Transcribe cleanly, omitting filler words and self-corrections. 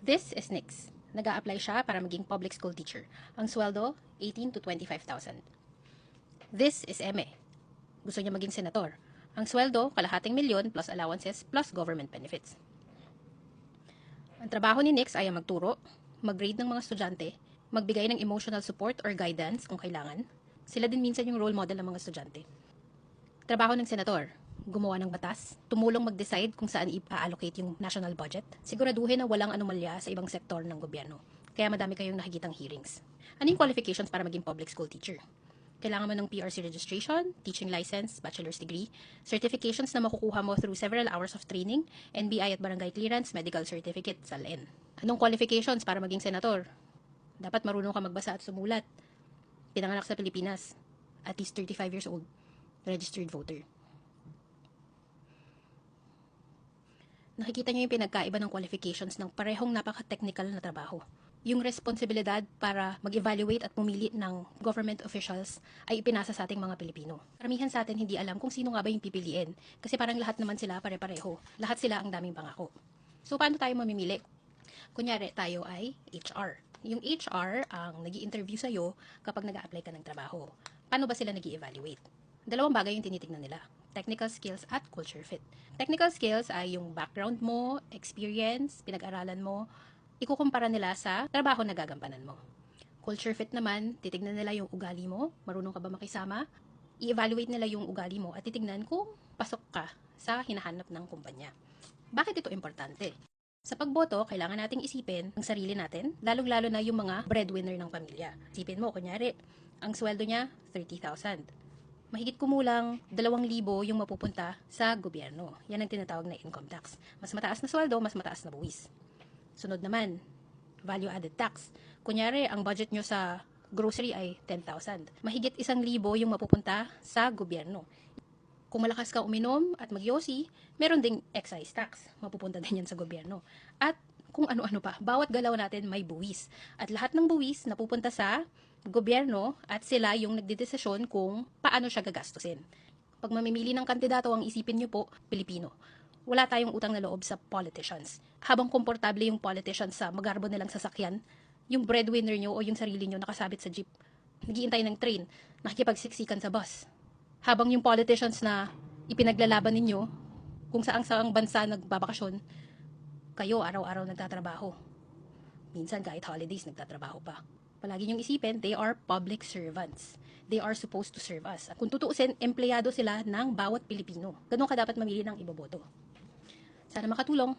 This is Nix. Nag-a-apply siya para maging public school teacher. Ang sweldo, 18 to 25,000. This is Eme. Gusto niya maging senator. Ang sweldo, kalahating milyon plus allowances plus government benefits. Ang trabaho ni Nix ay magturo, mag-grade ng mga estudyante, magbigay ng emotional support or guidance kung kailangan. Sila din minsan yung role model ng mga estudyante. Trabaho ng senator, gumawa ng batas, tumulong mag-decide kung saan i-allocate yung national budget, siguraduhin na walang anomalya sa ibang sektor ng gobyerno. Kaya madami kayong nakikitang hearings. Ano yung qualifications para maging public school teacher? Kailangan mo ng PRC registration, teaching license, bachelor's degree, certifications na makukuha mo through several hours of training, NBI at barangay clearance, medical certificate, SALN. Anong qualifications para maging senator? Dapat marunong ka magbasa at sumulat. Pinanganak sa Pilipinas, at least 35 years old, registered voter. Nakikita niyo yung pinagkaiba ng qualifications ng parehong napaka-technical na trabaho. Yung responsibilidad para mag-evaluate at pumili ng government officials ay ipinasa sa ating mga Pilipino. Karamihan sa atin hindi alam kung sino nga ba yung pipiliin kasi parang lahat naman sila pare-pareho. Lahat sila ang daming pangako. So paano tayo mamimili? Kunyari tayo ay HR. Yung HR ang nag-i-interview sa'yo kapag nag-a-apply ka ng trabaho. Paano ba sila nag-i-evaluate? Dalawang bagay yung tinitignan nila. Technical skills at culture fit. Technical skills ay yung background mo, experience, pinag-aralan mo, ikukumpara nila sa trabaho na gagampanan mo. Culture fit naman, titignan nila yung ugali mo, marunong ka ba makisama, i-evaluate nila yung ugali mo at titignan kung pasok ka sa hinahanap ng kumpanya. Bakit ito importante? Sa pagboto, kailangan nating isipin ang sarili natin, lalong-lalo na yung mga breadwinner ng pamilya. Isipin mo, kunyari, ang sweldo niya, 30,000. Mahigit kumulang 2,000 yung mapupunta sa gobyerno. Yan ang tinatawag na income tax. Mas mataas na sweldo, mas mataas na buwis. Sunod naman, value-added tax. Kunyari, ang budget nyo sa grocery ay 10,000. Mahigit 1,000 yung mapupunta sa gobyerno. Kung malakas ka uminom at magyosi, meron ding excise tax. Mapupunta din yan sa gobyerno. At kung ano-ano pa, bawat galaw natin may buwis. At lahat ng buwis napupunta sa gobyerno at sila yung nagdedesisyon kung paano siya gagastusin. Pag mamimili ng kandidato, ang isipin nyo po, Pilipino. Wala tayong utang na loob sa politicians. Habang komportable yung politicians sa magarbo nilang sasakyan, yung breadwinner nyo o yung sarili nyo nakasabit sa jeep, naghihintay ng train, nakikipagsiksikan sa bus. Habang yung politicians na ipinaglalaban ninyo, kung saang bansa nagbabakasyon, kayo araw-araw nagtatrabaho. Minsan kahit holidays nagtatrabaho pa. Palagi niyong isipin, they are public servants. They are supposed to serve us. Kung tutuusin, empleyado sila ng bawat Pilipino. Ganun ka dapat mamili ng iboboto. Sana makatulong.